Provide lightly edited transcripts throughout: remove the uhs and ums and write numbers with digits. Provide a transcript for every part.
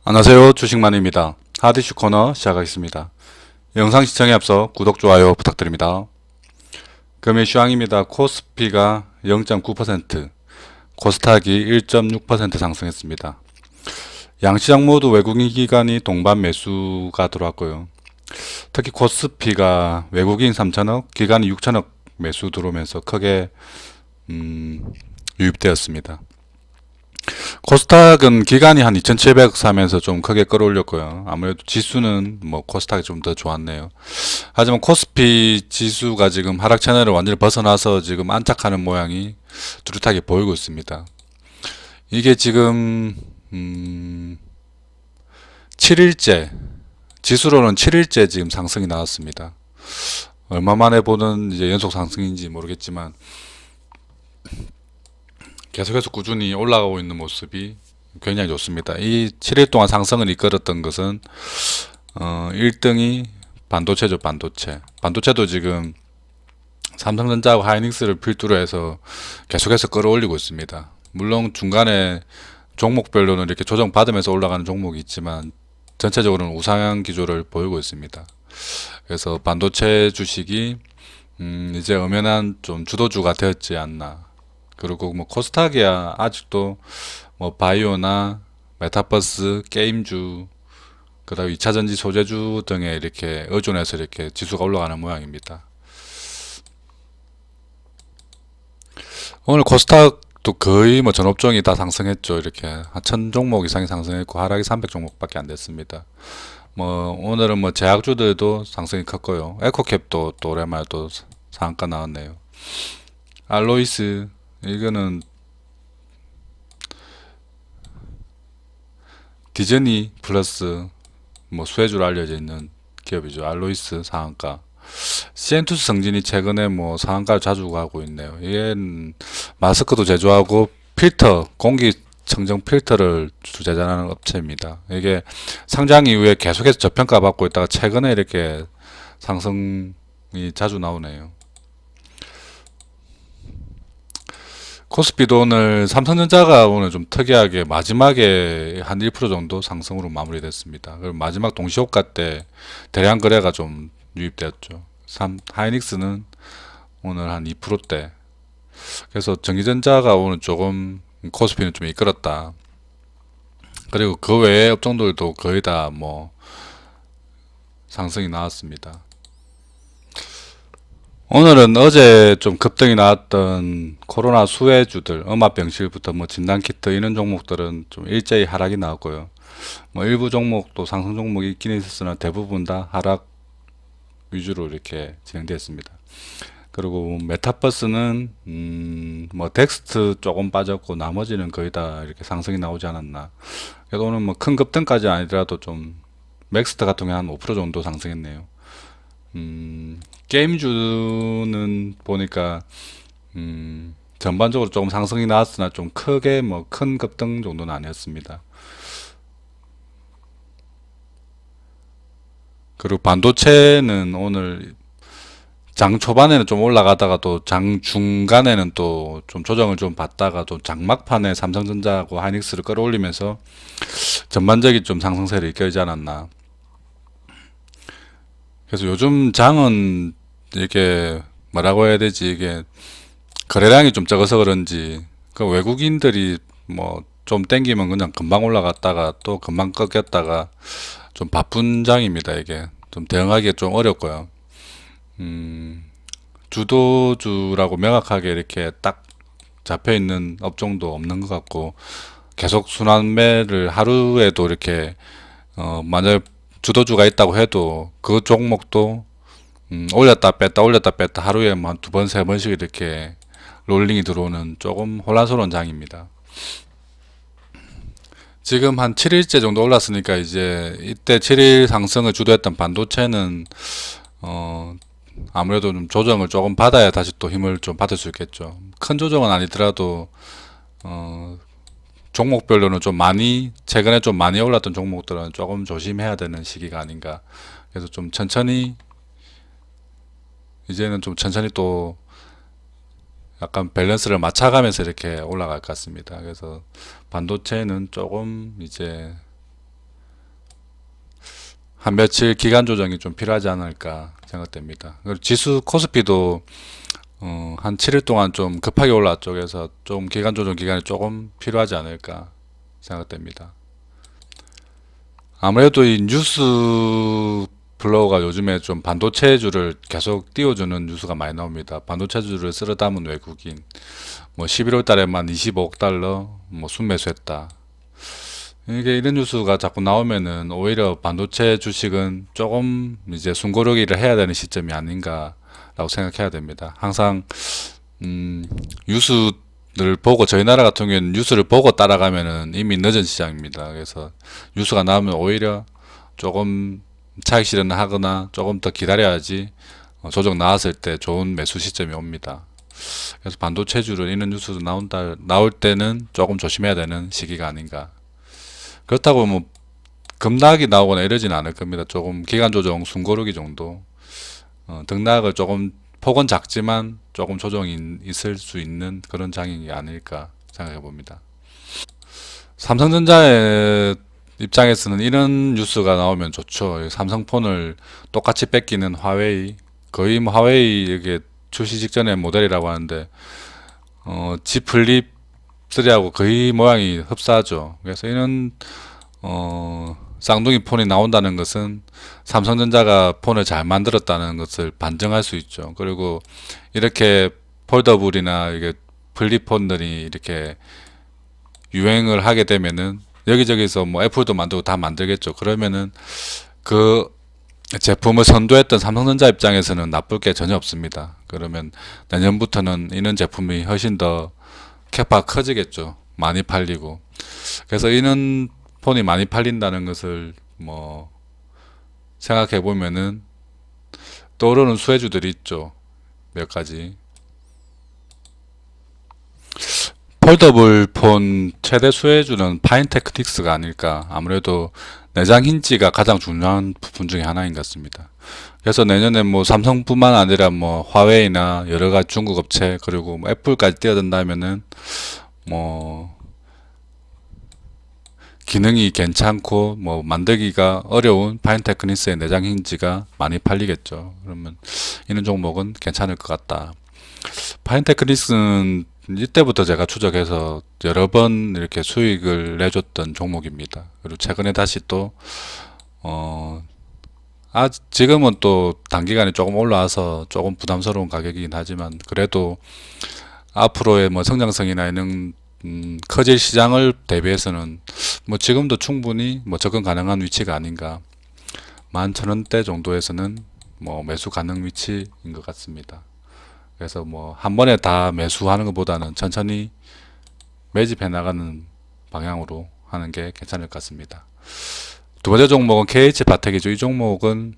안녕하세요. 주식만입니다. 하디슈 코너 시작하겠습니다. 영상 시청에 앞서 구독, 좋아요 부탁드립니다. 금일 시황입니다. 코스피가 0.9%, 코스닥이 1.6% 상승했습니다. 양시장 모두 외국인 기관이 동반 매수가 들어왔고요. 특히 코스피가 외국인 3천억, 기관이 6천억 매수 들어오면서 크게 유입되었습니다. 코스닥은 기간이 한 2,700 사면서 좀 크게 끌어올렸고요. 아무래도 지수는 뭐 코스닥이 좀 더 좋았네요. 하지만 코스피 지수가 지금 하락 채널을 완전히 벗어나서 지금 안착하는 모양이 뚜렷하게 보이고 있습니다. 이게 지금 7일째, 지수로는 7일째 지금 상승이 나왔습니다. 얼마 만에 보는 이제 연속 상승인지 모르겠지만 계속해서 꾸준히 올라가고 있는 모습이 굉장히 좋습니다. 이 7일 동안 상승을 이끌었던 것은 1등이 반도체죠. 반도체도 지금 삼성전자하고 하이닉스를 필두로 해서 계속해서 끌어올리고 있습니다. 물론 중간에 종목별로는 이렇게 조정받으면서 올라가는 종목이 있지만 전체적으로는 우상향 기조를 보이고 있습니다. 그래서 반도체 주식이 이제 엄연한 좀 주도주가 되었지 않나. 그리고 뭐 코스닥이야 아직도 뭐 바이오나 메타버스, 게임주, 그다음 2차전지 소재주 등에 이렇게 의존해서 이렇게 지수가 올라가는 모양입니다. 오늘 코스닥도 거의 뭐 전업종이 다 상승했죠. 이렇게 한 1000종목 이상이 상승했고 하락이 300종목밖에 안 됐습니다. 뭐 오늘은 뭐 제약주들도 상승이 컸고요. 에코캡도 또 오랜만에 또 상한가 나왔네요. 알로이스 이거는 디즈니 플러스 뭐 수혜주로 알려져 있는 기업이죠. 알로이스 상한가. 시엔투스 성진이 최근에 뭐 상한가를 자주 가고 있네요. 이게 마스크도 제조하고 필터, 공기 청정 필터를 제작하는 업체입니다. 이게 상장 이후에 계속해서 저평가 받고 있다가 최근에 이렇게 상승이 자주 나오네요. 코스피도 오늘 삼성전자가 오늘 좀 특이하게 마지막에 한 1% 정도 상승으로 마무리됐습니다. 그리고 마지막 동시호가 때 대량 거래가 좀 유입되었죠. 하이닉스는 오늘 한 2%대. 그래서 전기전자가 오늘 조금 코스피는 좀 이끌었다. 그리고 그 외의 업종들도 거의 다 뭐 상승이 나왔습니다. 오늘은 어제 좀 급등이 나왔던 코로나 수혜주들, 음압병실부터 뭐 진단키트 이런 종목들은 좀 일제히 하락이 나왔고요. 뭐 일부 종목도 상승 종목이 있긴 있었으나 대부분 다 하락 위주로 이렇게 진행되었습니다. 그리고 메타버스는 뭐 덱스트 조금 빠졌고 나머지는 거의 다 이렇게 상승이 나오지 않았나. 그래도 오늘 뭐 큰 급등까지 아니더라도 좀 맥스트 같은 경우 한 5% 정도 상승했네요. 게임주는 보니까 전반적으로 조금 상승이 나왔으나 좀 크게 뭐 큰 급등 정도는 아니었습니다. 그리고 반도체는 오늘 장 초반에는 좀 올라가다가 또 장 중간에는 또 좀 조정을 좀 받다가 또 장막판에 삼성전자하고 하이닉스를 끌어올리면서 전반적인 좀 상승세를 이끌지 않았나. 그래서 요즘 장은 이렇게 뭐라고 해야 되지, 이게 거래량이 좀 적어서 그런지 그 외국인들이 뭐 좀 땡기면 그냥 금방 올라갔다가 또 금방 꺾였다가 좀 바쁜 장입니다. 이게 좀 대응하기 좀 어렵고요. 주도주라고 명확하게 이렇게 딱 잡혀 있는 업종도 없는 것 같고 계속 순환매를 하루에도 이렇게 만약 주도주가 있다고 해도 그 종목도 올렸다 뺐다 하루에 뭐 한 두 번, 세 번씩 이렇게 롤링이 들어오는 조금 혼란스러운 장입니다. 지금 한 7일째 정도 올랐으니까 이제 이때 7일 상승을 주도했던 반도체는 아무래도 좀 조정을 조금 받아야 다시 또 힘을 좀 받을 수 있겠죠. 큰 조정은 아니더라도 종목별로는 좀 많이 최근에 좀 많이 올랐던 종목들은 조금 조심해야 되는 시기가 아닌가. 그래서 좀 천천히 이제는 좀 천천히 또 약간 밸런스를 맞춰가면서 이렇게 올라갈 것 같습니다. 그래서 반도체는 조금 이제 한 며칠 기간 조정이 좀 필요하지 않을까 생각됩니다. 그리고 지수 코스피도 한 7일 동안 좀 급하게 올라왔죠. 그래서 좀 기간 조정 기간이 조금 필요하지 않을까 생각됩니다. 아무래도 이 뉴스 플로우가 요즘에 좀 반도체주를 계속 띄워주는 뉴스가 많이 나옵니다. 반도체주를 쓸어 담은 외국인, 뭐 11월 달에만 25억 달러 뭐 순매수했다. 이게 이런 뉴스가 자꾸 나오면은 오히려 반도체 주식은 조금 이제 숨고르기를 해야 되는 시점이 아닌가라고 생각해야 됩니다. 항상 뉴스를 보고 저희 나라 같은 경우에는 뉴스를 보고 따라가면은 이미 늦은 시장입니다. 그래서 뉴스가 나오면 오히려 조금 차익 실현을 하거나 조금 더 기다려야지 조정 나왔을 때 좋은 매수 시점이 옵니다. 그래서 반도체주를 이런 뉴스 나올 때는 조금 조심해야 되는 시기가 아닌가. 그렇다고 뭐 급락이 나오거나 이러진 않을 겁니다. 조금 기간 조정, 숨고르기 정도. 등락을 조금 폭은 작지만 조금 조정이 있을 수 있는 그런 장이 아닐까 생각해 봅니다. 삼성전자의 입장에서는 이런 뉴스가 나오면 좋죠. 삼성폰을 똑같이 뺏기는 화웨이, 거의 뭐 화웨이 이게 출시 직전의 모델이라고 하는데 G 플립 3하고 거의 모양이 흡사하죠. 그래서 이런 쌍둥이 폰이 나온다는 것은 삼성전자가 폰을 잘 만들었다는 것을 반증할 수 있죠. 그리고 이렇게 폴더블이나 이게 플립 폰들이 이렇게 유행을 하게 되면은 여기저기서 뭐 애플도 만들고 다 만들겠죠. 그러면은 그 제품을 선도했던 삼성전자 입장에서는 나쁠 게 전혀 없습니다. 그러면 내년부터는 이런 제품이 훨씬 더 캐파가 커지겠죠. 많이 팔리고. 그래서 이런 폰이 많이 팔린다는 것을 뭐 생각해 보면은 떠오르는 수혜주들이 있죠. 몇 가지. 폴더블 폰 최대 수혜주는 파인테크닉스가 아닐까. 아무래도 내장 힌지가 가장 중요한 부분 중에 하나인 것 같습니다. 그래서 내년에 뭐 삼성뿐만 아니라 뭐 화웨이나 여러 가지 중국 업체 그리고 뭐 애플까지 뛰어든다면은 뭐 기능이 괜찮고 뭐 만들기가 어려운 파인테크닉스의 내장 힌지가 많이 팔리겠죠. 그러면 이런 종목은 괜찮을 것 같다. 파인테크닉스는 이때부터 제가 추적해서 여러 번 이렇게 수익을 내줬던 종목입니다. 그리고 최근에 다시 또 지금은 또 단기간에 조금 올라와서 조금 부담스러운 가격이긴 하지만 그래도 앞으로의 뭐 성장성이나 이런 커질 시장을 대비해서는 뭐 지금도 충분히 뭐 접근 가능한 위치가 아닌가. 11,000원대 정도에서는 뭐 매수 가능 위치인 것 같습니다. 그래서 뭐 한 번에 다 매수하는 것보다는 천천히 매집해 나가는 방향으로 하는 게 괜찮을 것 같습니다. 두 번째 종목은 KH 바텍이죠. 이 종목은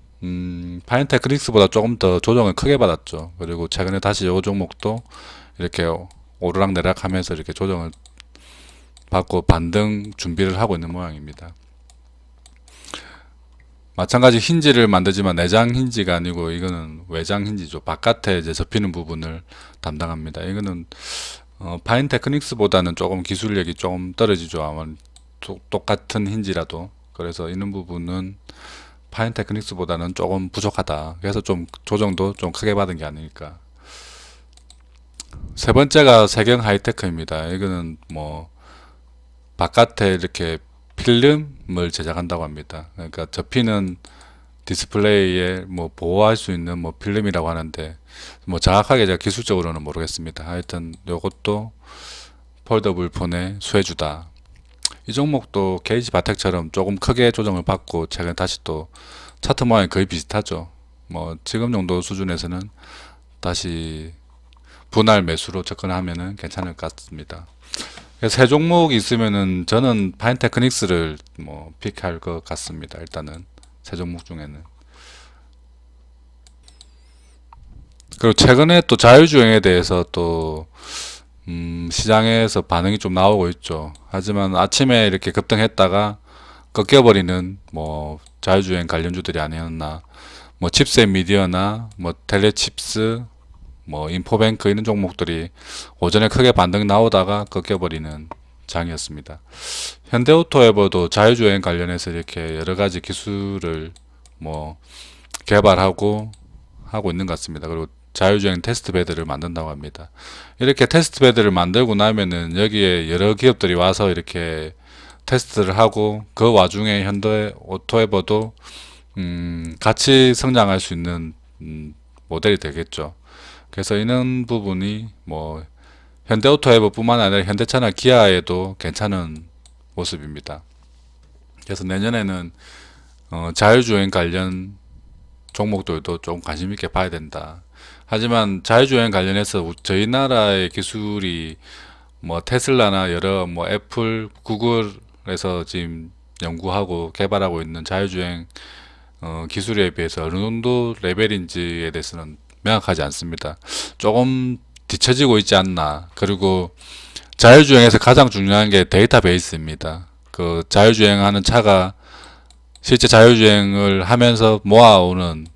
파인테크닉스보다 조금 더 조정을 크게 받았죠. 그리고 최근에 다시 이 종목도 이렇게 오르락내락 하면서 이렇게 조정을 받고 반등 준비를 하고 있는 모양입니다. 마찬가지 힌지를 만들지만 내장 힌지가 아니고 이거는 외장 힌지죠. 바깥에 이제 접히는 부분을 담당합니다. 이거는 파인테크닉스보다는 조금 기술력이 조금 떨어지죠. 아마 똑같은 힌지라도. 그래서 이런 부분은 파인테크닉스보다는 조금 부족하다. 그래서 좀 조정도 좀 크게 받은 게 아닐까. 세 번째가 세경 하이테크입니다. 이거는 뭐 바깥에 이렇게 필름을 제작한다고 합니다. 그러니까 접히는 디스플레이에 뭐 보호할 수 있는 뭐 필름이라고 하는데 뭐 정확하게 제가 기술적으로는 모르겠습니다. 하여튼 요것도 폴더블 폰의 수혜주다. 이 종목도 KH 바텍처럼 조금 크게 조정을 받고 최근 다시 또 차트 모양이 거의 비슷하죠. 뭐 지금 정도 수준에서는 다시 분할 매수로 접근하면은 괜찮을 것 같습니다. 세 종목이 있으면은 저는 파인테크닉스를 뭐 픽할 것 같습니다. 일단은 세 종목 중에는. 그리고 최근에 또 자율주행에 대해서 또 시장에서 반응이 좀 나오고 있죠. 하지만 아침에 이렇게 급등했다가 꺾여버리는 뭐 자율주행 관련주들이 아니었나. 뭐 칩셋 미디어나 뭐 텔레칩스 뭐 인포뱅크 이런 종목들이 오전에 크게 반등 나오다가 꺾여버리는 장이었습니다. 현대오토에버도 자율주행 관련해서 이렇게 여러가지 기술을 뭐 개발하고 하고 있는 것 같습니다. 그리고 자율주행 테스트 베드를 만든다고 합니다. 이렇게 테스트 베드를 만들고 나면은 여기에 여러 기업들이 와서 이렇게 테스트를 하고 그 와중에 현대 오토에버도 같이 성장할 수 있는 모델이 되겠죠. 그래서 이런 부분이 뭐 현대오토에버뿐만 아니라 현대차나 기아에도 괜찮은 모습입니다. 그래서 내년에는 자율주행 관련 종목들도 좀 관심 있게 봐야 된다. 하지만 자율주행 관련해서 저희 나라의 기술이 뭐 테슬라나 여러 뭐 애플, 구글에서 지금 연구하고 개발하고 있는 자율주행 기술에 비해서 어느 정도 레벨인지에 대해서는 명확하지 않습니다. 조금 뒤처지고 있지 않나. 그리고 자율주행에서 가장 중요한 게 데이터베이스입니다. 그 자율주행하는 차가 실제 자율주행을 하면서 모아오는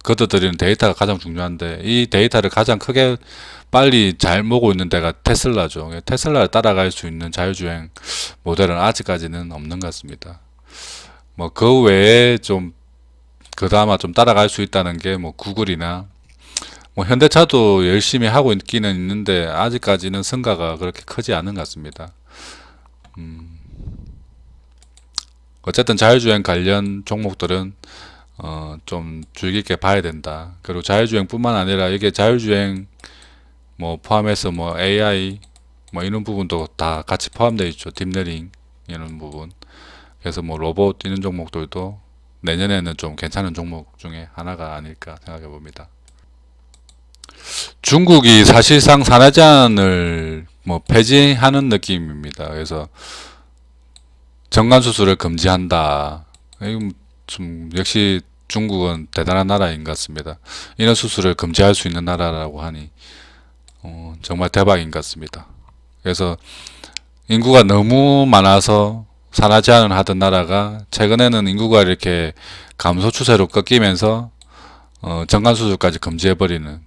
걷어들이는 데이터가 가장 중요한데 이 데이터를 가장 크게 빨리 잘 모으고 있는 데가 테슬라죠. 테슬라를 따라갈 수 있는 자율주행 모델은 아직까지는 없는 것 같습니다. 뭐 그 외에 좀 그나마 좀 따라갈 수 있다는 게 뭐 구글이나 뭐 현대차도 열심히 하고 있기는 있는데 아직까지는 성과가 그렇게 크지 않은 것 같습니다. 어쨌든 자율주행 관련 종목들은 좀 주의 깊게 봐야 된다. 그리고 자율주행뿐만 아니라 이게 자율주행 뭐 포함해서 뭐 AI 뭐 이런 부분도 다 같이 포함되어 있죠. 딥러닝 이런 부분. 그래서 뭐 로봇 이런 종목들도 내년에는 좀 괜찮은 종목 중에 하나가 아닐까 생각해 봅니다. 중국이 사실상 산화 제한을 뭐 폐지하는 느낌입니다. 그래서 정관 수술을 금지한다. 이건 좀 역시 중국은 대단한 나라인 것 같습니다. 이런 수술을 금지할 수 있는 나라라고 하니 정말 대박인 것 같습니다. 그래서 인구가 너무 많아서 산화 제한을 하던 나라가 최근에는 인구가 이렇게 감소 추세로 꺾이면서 정관 수술까지 금지해버리는,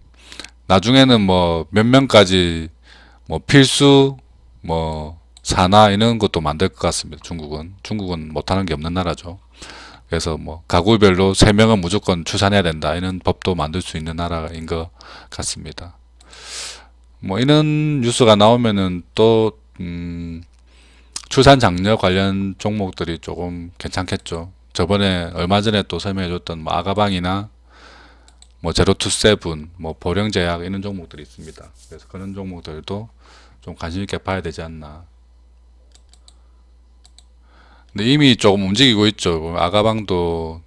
나중에는 뭐 몇 명까지 뭐 필수 뭐 산하 이런 것도 만들 것 같습니다. 중국은 못하는 게 없는 나라죠. 그래서 뭐 가구별로 3명은 무조건 출산해야 된다 이런 법도 만들 수 있는 나라인 것 같습니다. 뭐 이런 뉴스가 나오면은 또 출산 장려 관련 종목들이 조금 괜찮겠죠. 저번에 얼마 전에 또 설명해줬던 뭐 아가방이나 뭐 제로투세븐, 뭐 보령제약 이런 종목들이 있습니다. 그래서 그런 종목들도 좀 관심 있게 봐야 되지 않나. 근데 이미 조금 움직이고 있죠. 아가방도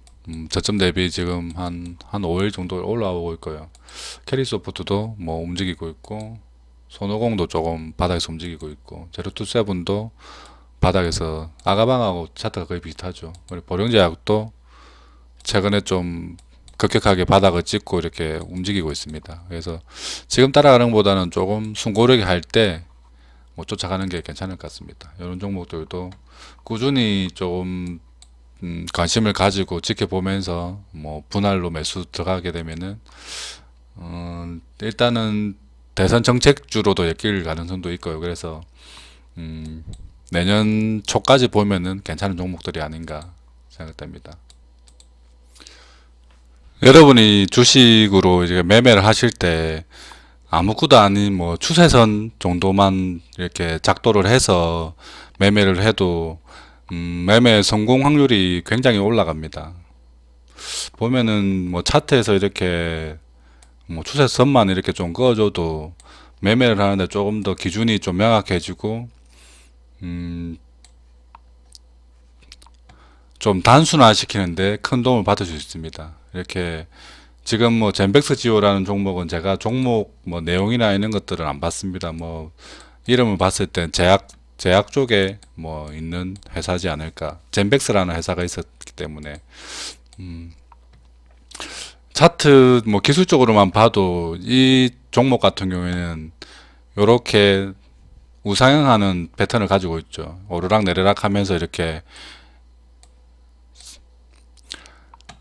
저점 대비 지금 한 5일 정도 올라오고 있고요. 캐리소프트도 뭐 움직이고 있고, 손오공도 조금 바닥에서 움직이고 있고, 제로투세븐도 바닥에서, 아가방하고 차트가 거의 비슷하죠. 그리고 보령제약도 최근에 좀 급격하게 바닥을 찍고 이렇게 움직이고 있습니다. 그래서 지금 따라가는 것보다는 조금 숨고르게 할 때 뭐 쫓아가는 게 괜찮을 것 같습니다. 이런 종목들도 꾸준히 조금 관심을 가지고 지켜보면서 뭐 분할로 매수 들어가게 되면은 일단은 대선 정책주로도 엮일 가능성도 있고요. 그래서 내년 초까지 보면은 괜찮은 종목들이 아닌가 생각됩니다. 여러분이 주식으로 이제 매매를 하실 때 아무것도 아닌 뭐 추세선 정도만 이렇게 작도를 해서 매매를 해도 매매 성공 확률이 굉장히 올라갑니다. 보면은 뭐 차트에서 이렇게 뭐 추세선만 이렇게 좀 그어줘도 매매를 하는데 조금 더 기준이 좀 명확해지고 좀 단순화시키는데 큰 도움을 받을 수 있습니다. 이렇게 지금 뭐 젠백스 지오라는 종목은 제가 종목 뭐 내용이나 이런 것들은 안 봤습니다. 뭐 이름을 봤을 땐 제약 쪽에 뭐 있는 회사지 않을까. 젠백스라는 회사가 있었기 때문에 차트 뭐 기술적으로만 봐도 이 종목 같은 경우에는 이렇게 우상향하는 패턴을 가지고 있죠. 오르락 내리락 하면서 이렇게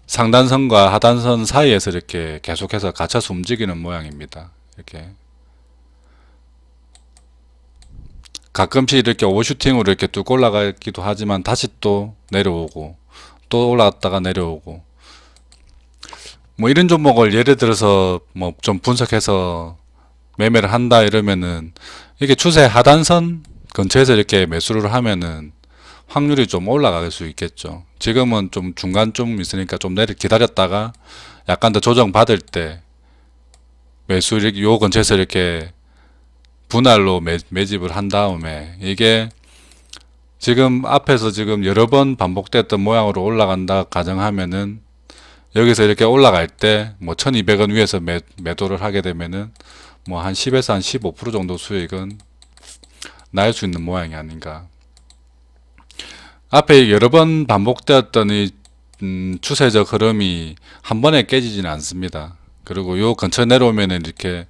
상단선과 하단선 사이에서 이렇게 계속해서 갇혀서 움직이는 모양입니다. 이렇게 가끔씩 이렇게 오버슈팅으로 이렇게 뚝 올라가기도 하지만 다시 또 내려오고 또 올라갔다가 내려오고, 뭐 이런 종목을 예를 들어서 뭐 좀 분석해서 매매를 한다 이러면은 이게 추세 하단선 근처에서 이렇게 매수를 하면은 확률이 좀 올라갈 수 있겠죠. 지금은 좀 중간쯤 있으니까 좀 내리 기다렸다가 약간 더 조정 받을 때 매수 이렇게 요 근처에서 이렇게 분할로 매집을 한 다음에 이게 지금 앞에서 지금 여러 번 반복됐던 모양으로 올라간다 가정하면은 여기서 이렇게 올라갈 때 뭐 1200원 위에서 매도를 하게 되면은 뭐 한 10에서 한 15% 정도 수익은 날 수 있는 모양이 아닌가. 앞에 여러 번 반복되었던 이 추세적 흐름이 한 번에 깨지지는 않습니다. 그리고 요 근처 내려오면은 이렇게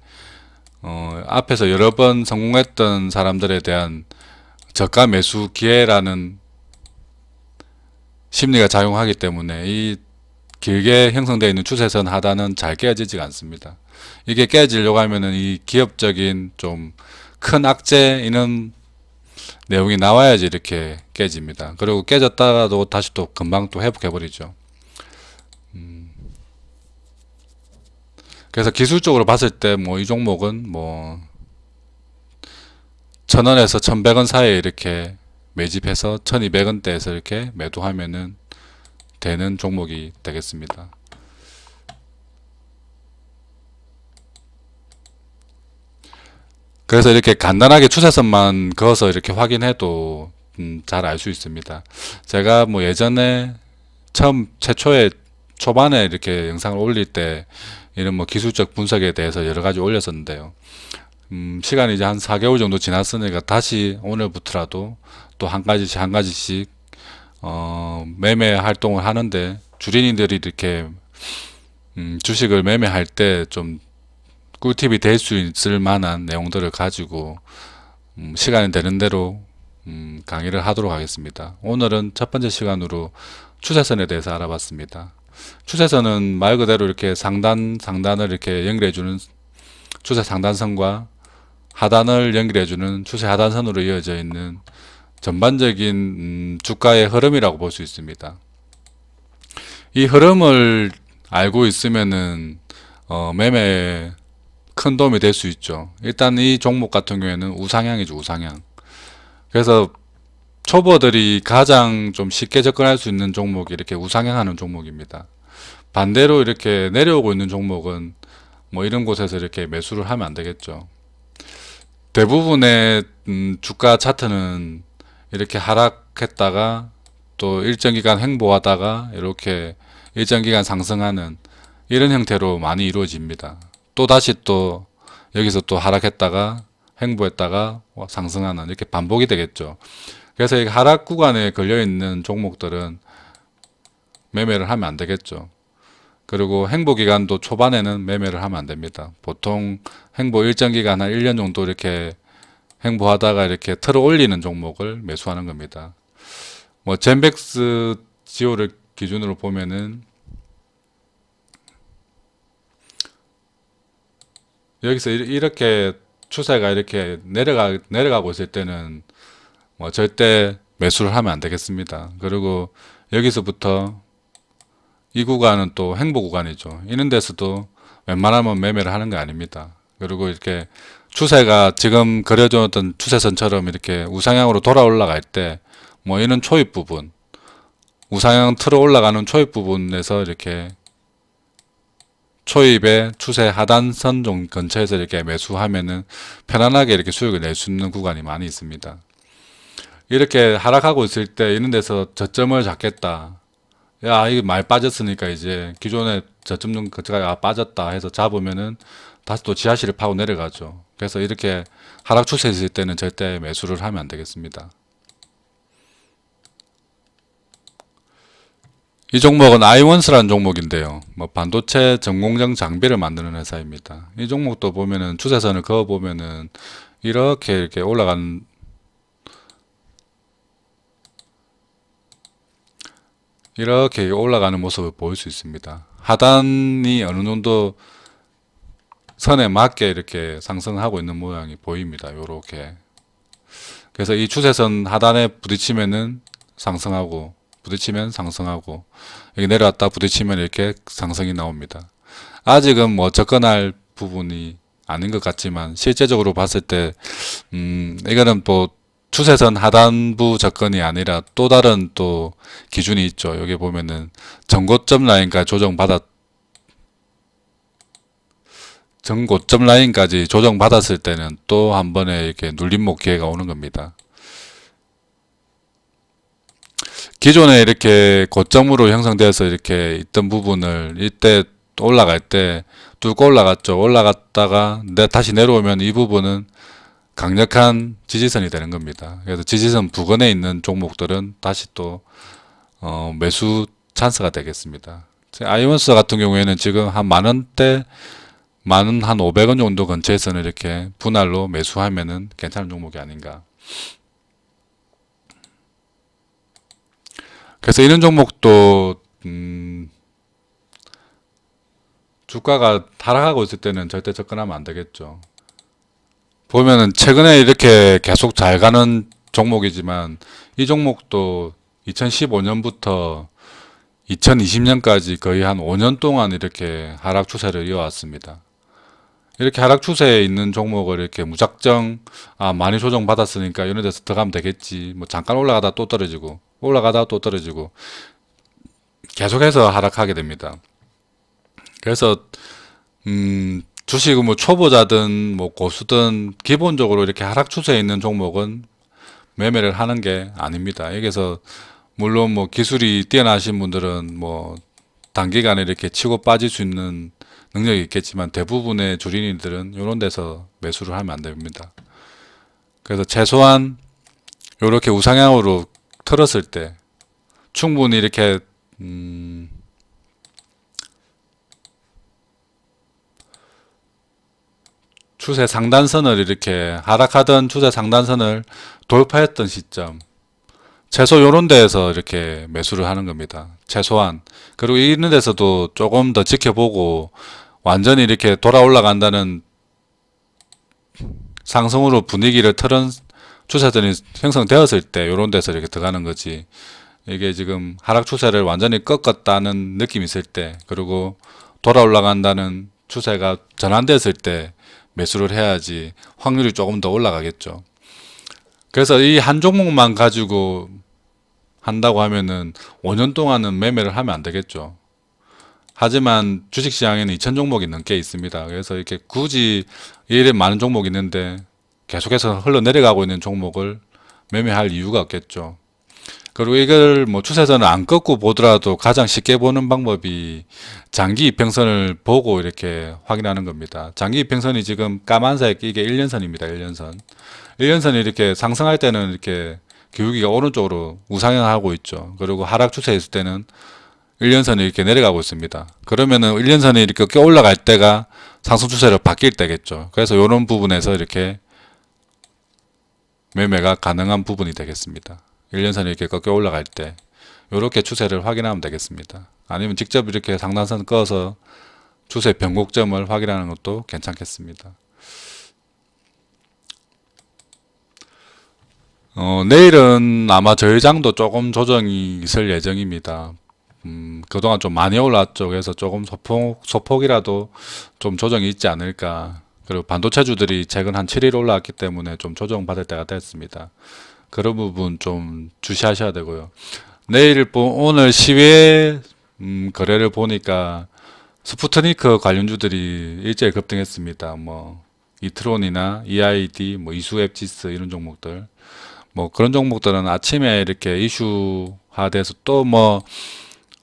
앞에서 여러 번 성공했던 사람들에 대한 저가 매수 기회라는 심리가 작용하기 때문에 이 길게 형성되어 있는 추세선 하단은 잘 깨지지가 않습니다. 이게 깨지려고 하면은 이 기업적인 좀 큰 악재 이런 내용이 나와야지 이렇게 깨집니다. 그리고 깨졌다가도 다시 또 금방 또 회복해 버리죠. 그래서 기술적으로 봤을 때 뭐 이 종목은 뭐 1000원에서 1100원 사이에 이렇게 매집해서 1200원대에서 이렇게 매도하면은 되는 종목이 되겠습니다. 그래서 이렇게 간단하게 추세선만 그어서 이렇게 확인해도 잘 알 수 있습니다. 제가 뭐 예전에 처음 최초에 초반에 이렇게 영상을 올릴 때 이런 뭐 기술적 분석에 대해서 여러 가지 올렸었는데요. 시간이 이제 한 4개월 정도 지났으니까 다시 오늘부터라도 또 한 가지씩 한 가지씩 매매 활동을 하는데 주린이들이 이렇게 주식을 매매할 때 좀 꿀팁이 될 수 있을 만한 내용들을 가지고 시간이 되는 대로 강의를 하도록 하겠습니다. 오늘은 첫 번째 시간으로 추세선에 대해서 알아봤습니다. 추세선은 말 그대로 이렇게 상단을 이렇게 연결해주는 추세 상단선과 하단을 연결해주는 추세 하단선으로 이어져 있는 전반적인 주가의 흐름이라고 볼 수 있습니다. 이 흐름을 알고 있으면은 매매에 큰 도움이 될 수 있죠. 일단 이 종목 같은 경우에는 우상향이죠, 우상향. 그래서 초보들이 가장 좀 쉽게 접근할 수 있는 종목이 이렇게 우상향하는 종목입니다. 반대로 이렇게 내려오고 있는 종목은 뭐 이런 곳에서 이렇게 매수를 하면 안 되겠죠. 대부분의 주가 차트는 이렇게 하락했다가 또 일정 기간 횡보하다가 이렇게 일정 기간 상승하는 이런 형태로 많이 이루어집니다. 또 다시 또 여기서 또 하락했다가 횡보했다가 상승하는 이렇게 반복이 되겠죠. 그래서 이 하락 구간에 걸려 있는 종목들은 매매를 하면 안 되겠죠. 그리고 횡보 기간도 초반에는 매매를 하면 안 됩니다. 보통 횡보 일정 기간 한 1년 정도 이렇게 횡보하다가 이렇게 틀어 올리는 종목을 매수하는 겁니다. 뭐 젠백스 지호를 기준으로 보면은 여기서 이렇게 추세가 이렇게 내려가고 있을 때는 뭐 절대 매수를 하면 안 되겠습니다. 그리고 여기서부터 이 구간은 또 횡보 구간이죠. 이런 데서도 웬만하면 매매를 하는 게 아닙니다. 그리고 이렇게 추세가 지금 그려줬던 추세선처럼 이렇게 우상향으로 돌아 올라갈 때 뭐 이런 초입 부분, 우상향 틀어 올라가는 초입 부분에서 이렇게 초입의 추세 하단선 근처에서 이렇게 매수하면은 편안하게 이렇게 수익을 낼 수 있는 구간이 많이 있습니다. 이렇게 하락하고 있을 때 이런 데서 저점을 잡겠다. 야, 이거 많이 빠졌으니까 이제 기존에 저점 근처가 빠졌다 해서 잡으면은 다시 또 지하실을 파고 내려가죠. 그래서 이렇게 하락 추세에 있을 때는 절대 매수를 하면 안 되겠습니다. 이 종목은 아이원스라는 종목인데요. 뭐 반도체 전공정 장비를 만드는 회사입니다. 이 종목도 보면은 추세선을 그어 보면은 이렇게 올라간 이렇게 올라가는 모습을 보일 수 있습니다. 하단이 어느 정도 선에 맞게 이렇게 상승하고 있는 모양이 보입니다. 요렇게. 그래서 이 추세선 하단에 부딪히면은 상승하고 부딪히면 상승하고 여기 내려왔다 부딪히면 이렇게 상승이 나옵니다. 아직은 뭐 접근할 부분이 아닌 것 같지만 실제적으로 봤을 때 이거는 또 추세선 하단부 접근이 아니라 또 다른 또 기준이 있죠. 여기 보면은 전고점 라인까지 전고점 라인까지 조정받았을 때는 또 한 번에 이렇게 눌림목 기회가 오는 겁니다. 기존에 이렇게 고점으로 형성되어서 이렇게 있던 부분을 이때 올라갈 때 뚫고 올라갔죠. 올라갔다가 다시 내려오면 이 부분은 강력한 지지선이 되는 겁니다. 그래서 지지선 부근에 있는 종목들은 다시 또 매수 찬스가 되겠습니다. 아이온스 같은 경우에는 지금 한 만원대, 만원 한 500원 정도 근처에서는 이렇게 분할로 매수하면은 괜찮은 종목이 아닌가. 그래서 이런 종목도 주가가 하락하고 있을 때는 절대 접근하면 안 되겠죠. 보면은 최근에 이렇게 계속 잘 가는 종목이지만 이 종목도 2015년부터 2020년까지 거의 한 5년 동안 이렇게 하락 추세를 이어왔습니다. 이렇게 하락 추세에 있는 종목을 이렇게 무작정 많이 조정 받았으니까 이런 데서 들어가면 되겠지. 뭐 잠깐 올라가다 또 떨어지고 올라가다 또 떨어지고 계속해서 하락하게 됩니다. 그래서 주식은 뭐 초보자든 뭐 고수든 기본적으로 이렇게 하락 추세에 있는 종목은 매매를 하는 게 아닙니다. 여기서 물론 뭐 기술이 뛰어나신 분들은 뭐 단기간에 이렇게 치고 빠질 수 있는 능력이 있겠지만 대부분의 주린이들은 이런 데서 매수를 하면 안 됩니다. 그래서 최소한 이렇게 우상향으로 틀었을 때 충분히 이렇게 추세 상단선을 이렇게 하락하던 추세 상단선을 돌파했던 시점 최소 요런 데에서 이렇게 매수를 하는 겁니다. 최소한. 그리고 이런 데서도 조금 더 지켜보고 완전히 이렇게 돌아 올라간다는 상승으로 분위기를 틀은 추세선이 형성되었을 때 요런 데서 이렇게 들어가는 거지. 이게 지금 하락 추세를 완전히 꺾었다는 느낌이 있을 때 그리고 돌아 올라간다는 추세가 전환됐을 때 매수를 해야지 확률이 조금 더 올라가겠죠. 그래서 이 한 종목만 가지고 한다고 하면은 5년 동안은 매매를 하면 안 되겠죠. 하지만 주식시장에는 2천 종목이 넘게 있습니다. 그래서 이렇게 굳이 이래 많은 종목이 있는데 계속해서 흘러내려가고 있는 종목을 매매할 이유가 없겠죠. 그리고 이걸 뭐 추세선을 안 꺾고 보더라도 가장 쉽게 보는 방법이 장기 이평선을 보고 이렇게 확인하는 겁니다. 장기 이평선이 지금 까만색 이게 1년선입니다. 1년선. 1년선이 이렇게 상승할 때는 이렇게 기울기가 오른쪽으로 우상향하고 있죠. 그리고 하락 추세에 있을 때는 1년선이 이렇게 내려가고 있습니다. 그러면은 1년선이 이렇게 올라갈 때가 상승 추세로 바뀔 때겠죠. 그래서 이런 부분에서 이렇게 매매가 가능한 부분이 되겠습니다. 1년선이 이렇게 꺾여 올라갈 때 이렇게 추세를 확인하면 되겠습니다. 아니면 직접 이렇게 상단선 꺼서 추세 변곡점을 확인하는 것도 괜찮겠습니다. 내일은 아마 저희장도 조금 조정이 있을 예정입니다. 그동안 좀 많이 올랐죠. 그래서 조금 소폭이라도 좀 조정이 있지 않을까. 그리고 반도체주들이 최근 한 7일 올라왔기 때문에 좀 조정받을 때가 됐습니다. 그런 부분 좀 주시하셔야 되고요. 오늘 시외 거래를 보니까 스푸트니크 관련주들이 일제히 급등했습니다. 뭐 이트론이나 EID, 뭐 이수앱지스 이런 종목들. 뭐 그런 종목들은 아침에 이렇게 이슈화돼서 또 뭐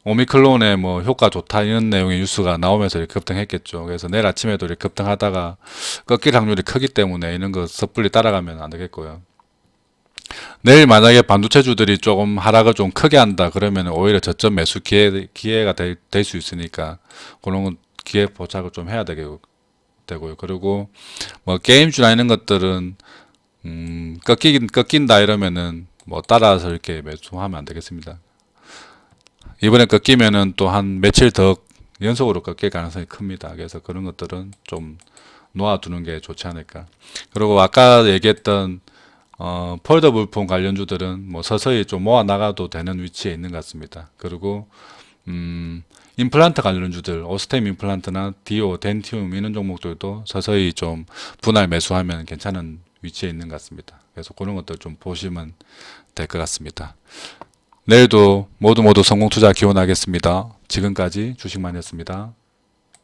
오미클론의 뭐 효과 좋다 이런 내용의 뉴스가 나오면서 이렇게 급등했겠죠. 그래서 내일 아침에도 이렇게 급등하다가 꺾일 확률이 크기 때문에 이런 거 섣불리 따라가면 안 되겠고요. 내일 만약에 반도체주들이 조금 하락을 좀 크게 한다 그러면 오히려 저점 매수 기회가 될 수 있으니까 그런 건 기회 포착을 좀 해야 되고요. 그리고 뭐 게임주나 이런 것들은 꺾인다 이러면은 뭐 따라서 이렇게 매수하면 안 되겠습니다. 이번에 꺾이면은 또 한 며칠 더 연속으로 꺾일 가능성이 큽니다. 그래서 그런 것들은 좀 놓아두는 게 좋지 않을까. 그리고 아까 얘기했던 폴더블 폰 관련주들은 뭐 서서히 좀 모아 나가도 되는 위치에 있는 것 같습니다. 그리고 임플란트 관련주들, 오스템 임플란트나 디오, 덴티움 이런 종목들도 서서히 좀 분할 매수하면 괜찮은 위치에 있는 것 같습니다. 그래서 그런 것들 좀 보시면 될 것 같습니다. 내일도 모두 성공 투자 기원하겠습니다. 지금까지 주식만이었습니다.